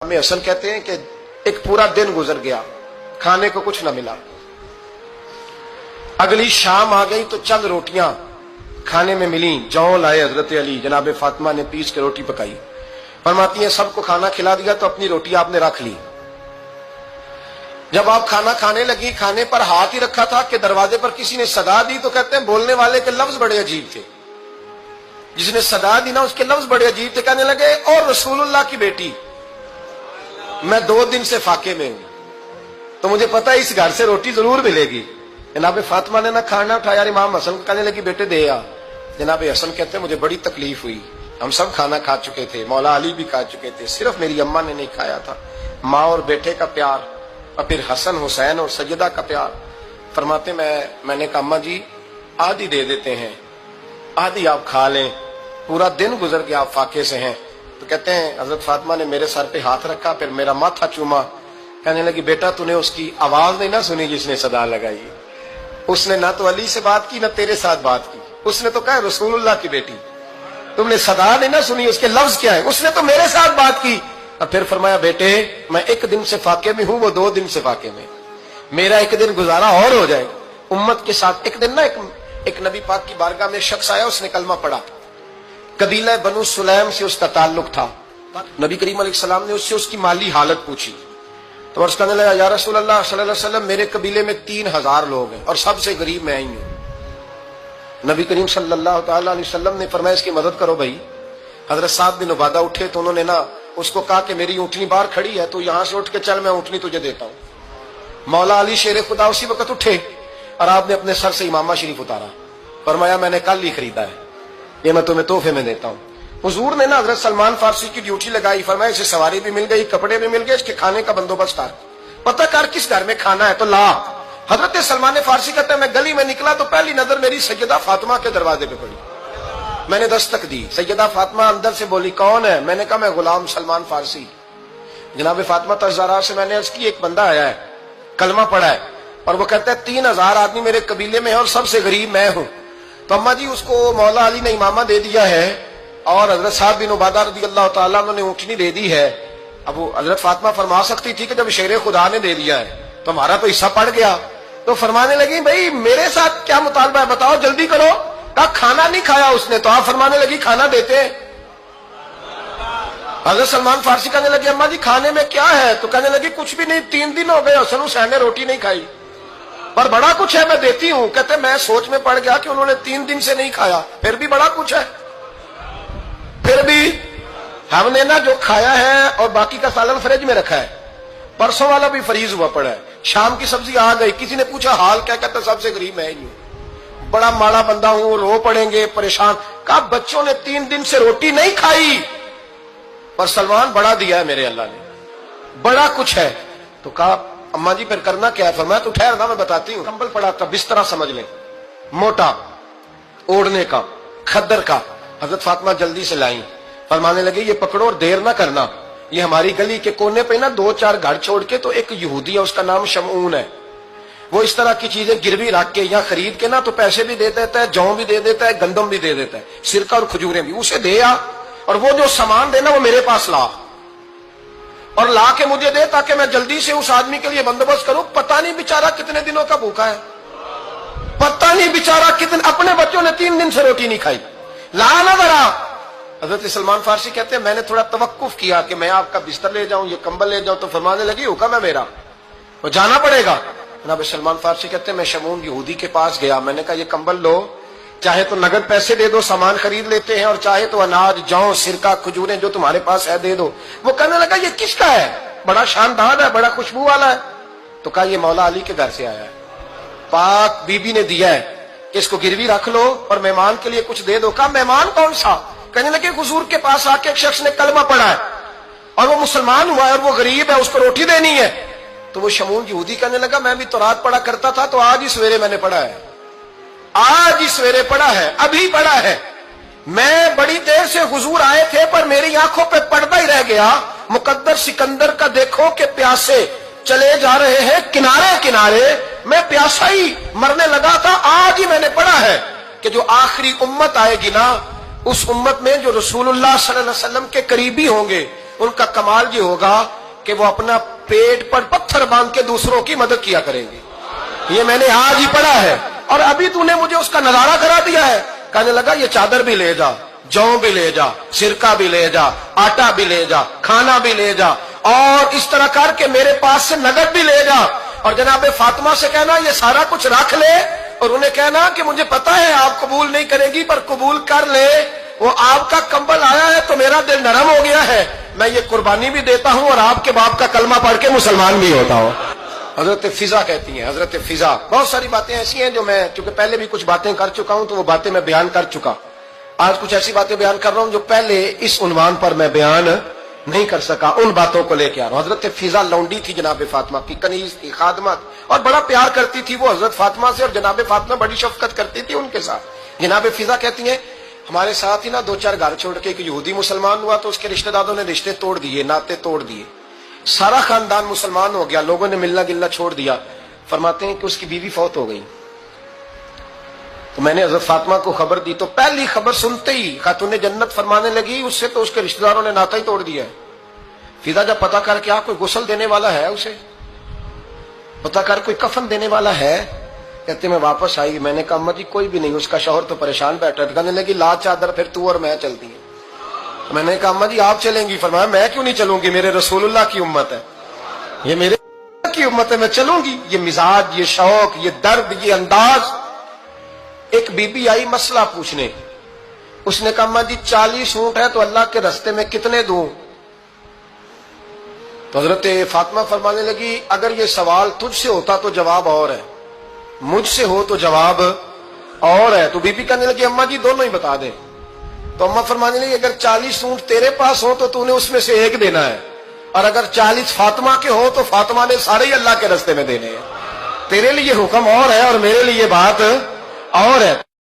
ہمیں اصل کہتے ہیں کہ ایک پورا دن گزر گیا، کھانے کو کچھ نہ ملا، اگلی شام آ گئی تو چند روٹیاں کھانے میں ملیں، جو لائے حضرت علی، جناب فاطمہ نے پیس کے روٹی پکائی، فرماتی ہیں سب کو کھانا کھلا دیا تو اپنی روٹی آپ نے رکھ لی۔ جب آپ کھانا کھانے لگی، کھانے پر ہاتھ ہی رکھا تھا کہ دروازے پر کسی نے صدا دی، تو کہتے ہیں بولنے والے کے لفظ بڑے عجیب تھے، جس نے صدا دی نا اس کے لفظ بڑے عجیب تھے، کہنے لگے اور رسول اللہ کی بیٹی، میں 2 دن سے فاقے میں ہوں، تو مجھے پتا ہے اس گھر سے روٹی ضرور ملے گی۔ جناب فاطمہ نے نہ کھانا اٹھایا، امام حسن کو کہنے لگی بیٹے دے آ۔ جناب حسن کہتے ہیں مجھے بڑی تکلیف ہوئی، ہم سب کھانا کھا چکے تھے، مولا علی بھی کھا چکے تھے، صرف میری اماں نے نہیں کھایا تھا۔ ماں اور بیٹے کا پیار، اور پھر حسن حسین اور سیدہ کا پیار۔ فرماتے میں نے کہا اماں جی آدھی دے دیتے ہیں، آدھی آپ کھا لیں، پورا دن گزر گیا آپ فاقے سے ہیں۔ تو کہتے ہیں حضرت فاطمہ نے میرے سر پہ ہاتھ رکھا، پھر میرا ماتھا چوما، کہنے لگی بیٹا تو نے اس کی آواز نہیں نہ سنی جس نے صدا لگائی، اس نے نہ تو علی سے بات کی نہ تیرے ساتھ بات کی، اس نے تو کہا رسول اللہ کی بیٹی، تم نے صدا نہیں نہ سنی، اس کے لفظ کیا ہے، اس نے تو میرے ساتھ بات کی۔ اور پھر فرمایا بیٹے میں 1 دن سے فاقے میں ہوں، وہ 2 دن سے فاقے میں، میرا 1 دن گزارا اور ہو جائے گا امت کے ساتھ۔ ایک دن نا ایک نبی پاک کی بارگاہ میں شخص آیا، اس نے کلمہ پڑھا، قبیلہ بنو سلیم سے اس کا تعلق تھا۔ نبی کریم علیہ السلام نے اس سے اس کی مالی حالت پوچھی، تو عرض کرنے لگا یا رسول اللہ صلی اللہ علیہ وسلم میرے قبیلے میں 3000 لوگ ہیں اور سب سے غریب میں ہی ہوں۔ نبی کریم صلی اللہ تعالی علیہ وسلم نے فرمایا اس کی مدد کرو بھائی۔ حضرت سعد بن عبادہ اٹھے تو انہوں نے نا اس کو کہا کہ میری اونٹنی باہر کھڑی ہے تو یہاں سے اٹھ کے چل، میں اونٹنی تجھے دیتا ہوں۔ مولا علی شیر خدا اسی وقت اٹھے اور آپ نے اپنے سر سے امامہ شریف اتارا، فرمایا میں نے کل ہی خریدا ہے، یہ میں تمہیں تحفے میں دیتا ہوں۔ حضور نے نا حضرت سلمان فارسی کی ڈیوٹی لگائی، فرمایا اسے سواری بھی مل گئی، کپڑے بھی مل گئے، اس کے کھانے کا بندوبست کر، پتہ کر کس گھر میں کھانا ہے تو لا۔ حضرت سلمان فارسی کہتے ہیں میں گلی میں نکلا تو پہلی نظر میری سیدہ فاطمہ کے دروازے پہ پڑی، میں نے دستک دی، سیدہ فاطمہ اندر سے بولی کون ہے؟ میں نے کہا میں غلام سلمان فارسی۔ جناب فاطمہ تزارا سے میں نے عرض کی ایک بندہ آیا ہے، کلمہ پڑھا ہے، اور وہ کہتا ہے 3000 آدمی میرے قبیلے میں ہیں اور سب سے غریب میں ہوں۔ تو اماں جی اس کو مولا علی نے امامہ دے دیا ہے اور حضرت سعد بن عبادہ رضی اللہ تعالیٰ عنہ نے اونٹنی دے دی ہے۔ اب وہ حضرت فاطمہ فرما سکتی تھی کہ جب شیر خدا نے دے دیا ہے تو ہمارا تو حصہ پڑ گیا۔ تو فرمانے لگی بھائی میرے ساتھ کیا مطالبہ ہے بتاؤ جلدی کرو۔ کہا کھانا نہیں کھایا اس نے، تو آپ فرمانے لگی کھانا دیتے ہیں۔ حضرت سلمان فارسی کہنے لگے اماں جی کھانے میں کیا ہے؟ تو کہنے لگی کچھ بھی نہیں، 3 دن ہو گئے حسن حسین نے روٹی نہیں کھائی، پر بڑا کچھ ہے میں دیتی ہوں۔ کہتے میں سوچ میں پڑ گیا کہ انہوں نے 3 دن سے نہیں کھایا، پھر بھی بڑا کچھ ہے، پھر بھی ہم نے نا جو کھایا ہے اور باقی کا سالن فریج میں رکھا ہے، پرسوں والا بھی فریز ہوا پڑا ہے، شام کی سبزی آ گئی۔ کسی نے پوچھا حال کیا؟ کہتا سب سے غریب میں ہی ہوں، بڑا ماڑا بندہ ہوں، رو پڑیں گے پریشان۔ کہا بچوں نے 3 دن سے روٹی نہیں کھائی، پر سلمان بڑا دیا ہے میرے اللہ نے، بڑا کچھ ہے۔ تو کہا اماں جی پھر کرنا کیا ہے؟ فرمایا تو ٹھہر نا میں بتاتی ہوں۔ کمبل پڑا تھا، بسترا سمجھ لیں، موٹا اوڑھنے کا، کھدر کا۔ حضرت فاطمہ جلدی سے لائیں، فرمانے لگے یہ پکڑو اور دیر نہ کرنا، یہ ہماری گلی کے کونے پہ نا 2-4 گھر چھوڑ کے تو ایک یہودی ہے، اس کا نام شمعون ہے، وہ اس طرح کی چیزیں گروی رکھ کے یا خرید کے نا تو پیسے بھی دے دیتا ہے، جوں بھی دے دیتا ہے، گندم بھی دے دیتا ہے، سرکہ اور کھجوریں بھی، اسے دے آ، اور وہ جو سامان دینا وہ میرے پاس لا، اور لا کے مجھے دے تاکہ میں جلدی سے اس آدمی کے لیے بندوبست کروں۔ پتہ نہیں بیچارہ کتنے دنوں کا بھوکا ہے، پتہ نہیں بیچارہ کتنے، اپنے بچوں نے 3 دن سے روٹی نہیں کھائی، لا نہ ذرا۔ حضرت سلمان فارسی کہتے ہیں میں نے تھوڑا توقف کیا کہ میں آپ کا بستر لے جاؤں، یہ کمبل لے جاؤں، تو فرمانے لگی حکم ہے میرا، وہ جانا پڑے گا۔ جناب سلمان فارسی کہتے ہیں میں شمعون یہودی کے پاس گیا، میں نے کہا یہ کمبل لو، چاہے تو نگد پیسے دے دو، سامان خرید لیتے ہیں، اور چاہے تو اناج، جوں، سرکہ، کھجوریں جو تمہارے پاس ہے دے دو۔ وہ کہنے لگا یہ کس کا ہے؟ بڑا شاندار ہے، بڑا خوشبو والا ہے۔ تو کہا یہ مولا علی کے گھر سے آیا ہے، پاک بی بی نے دیا ہے، اس کو گروی رکھ لو اور مہمان کے لیے کچھ دے دو۔ کہا مہمان کون سا؟ کہنے لگے حضور کے پاس آ کے ایک شخص نے کلمہ پڑھا ہے اور وہ مسلمان ہوا ہے اور وہ غریب ہے، اس کو روٹی دینی ہے۔ تو وہ شمعون یہودی کہنے لگا میں بھی تو رات پڑھا کرتا تھا، تو آج ہی سویرے میں نے پڑھا ہے، آج ہی سویرے پڑھا ہے، ابھی پڑھا ہے، میں بڑی دیر سے حضور آئے تھے پر میری آنکھوں پہ پردہ ہی رہ گیا، مقدر سکندر کا دیکھو کہ پیاسے چلے جا رہے ہیں کنارے کنارے، میں پیاسا ہی مرنے لگا تھا، آج ہی میں نے پڑھا ہے کہ جو آخری امت آئے گی نا، اس امت میں جو رسول اللہ صلی اللہ علیہ وسلم کے قریبی ہوں گے ان کا کمال یہ ہوگا کہ وہ اپنا پیٹ پر پتھر باندھ کے دوسروں کی مدد کیا کریں گے. یہ میں نے آج ہی پڑھا ہے اور ابھی تو نے مجھے اس کا نظارہ کرا دیا ہے. کہنے لگا یہ چادر بھی لے جا, جو بھی لے جا, سرکہ بھی لے جا, آٹا بھی لے جا, کھانا بھی لے جا, اور اس طرح کر کے میرے پاس سے نقد بھی لے جا, اور جناب فاطمہ سے کہنا یہ سارا کچھ رکھ لے, اور انہیں کہنا کہ مجھے پتا ہے آپ قبول نہیں کرے گی پر قبول کر لے, وہ آپ کا کمبل آیا ہے تو میرا دل نرم ہو گیا ہے, میں یہ قربانی بھی دیتا ہوں اور آپ کے باپ کا کلمہ پڑھ کے مسلمان بھی ہوتا ہوں. حضرت فضا کہتی ہیں, حضرت فضا. بہت ساری باتیں ایسی ہیں جو میں چونکہ پہلے بھی کچھ باتیں کر چکا ہوں تو وہ باتیں میں بیان کر چکا. آج کچھ ایسی باتیں بیان کر رہا ہوں جو پہلے اس عنوان پر میں بیان نہیں کر سکا, ان باتوں کو لے کے آ رہا ہوں. حضرت فضا لونڈی تھی جناب فاطمہ کی, کنیز تھی, خادمہ, اور بڑا پیار کرتی تھی وہ حضرت فاطمہ سے, اور جناب فاطمہ بڑی شفقت کرتی تھی ان کے ساتھ. جناب فضا کہتی ہیں ہمارے ساتھ ہی نا 2-4 گھر چھوڑ کے ایک یہودی مسلمان ہوا تو اس کے رشتہ داروں نے رشتے توڑ دیے, ناطے توڑ دیے, سارا خاندان مسلمان ہو گیا, لوگوں نے ملنا گلنا چھوڑ دیا. فرماتے ہیں کہ اس کی بیوی فوت ہو گئی. تو میں نے حضرت فاطمہ کو خبر دی تو پہلی خبر سنتے ہی خاتون جنت فرمانے لگی اس سے تو اس کے رشتہ داروں نے ناتا ہی توڑ دیا ہے. فضا جب پتا کر کے کوئی غسل دینے والا ہے, اسے پتا کر کوئی کفن دینے والا ہے, کہتے میں واپس آئی. میں نے کہا اما جی کوئی بھی نہیں, اس کا شوہر تو پریشان بیٹھا ہے. کہنے لگی لا چادر پھر تو اور میں چلتی ہیں. میں نے کہا اما جی آپ چلیں گی. فرمایا میں کیوں نہیں چلوں گی, میرے رسول اللہ کی امت ہے, یہ میرے کی امت ہے, میں چلوں گی. یہ مزاج, یہ شوق, یہ درد, یہ انداز. ایک بی بی آئی مسئلہ پوچھنے, اس نے کہا اما جی 40 اونٹ ہے تو اللہ کے راستے میں کتنے دوں؟ تو حضرت فاطمہ فرمانے لگی اگر یہ سوال تجھ سے ہوتا تو جواب اور ہے, مجھ سے ہو تو جواب اور ہے. تو بی بی کہنے لگی اما جی دونوں ہی بتا دیں. تو اما فرمانے لگی اگر 40 اونٹ تیرے پاس ہو تو تو نے اس میں سے ایک دینا ہے, اور اگر 40 فاطمہ کے ہو تو فاطمہ نے سارے ہی اللہ کے راستے میں دینے ہیں. تیرے لیے حکم اور ہے اور میرے لیے بات اور ہے.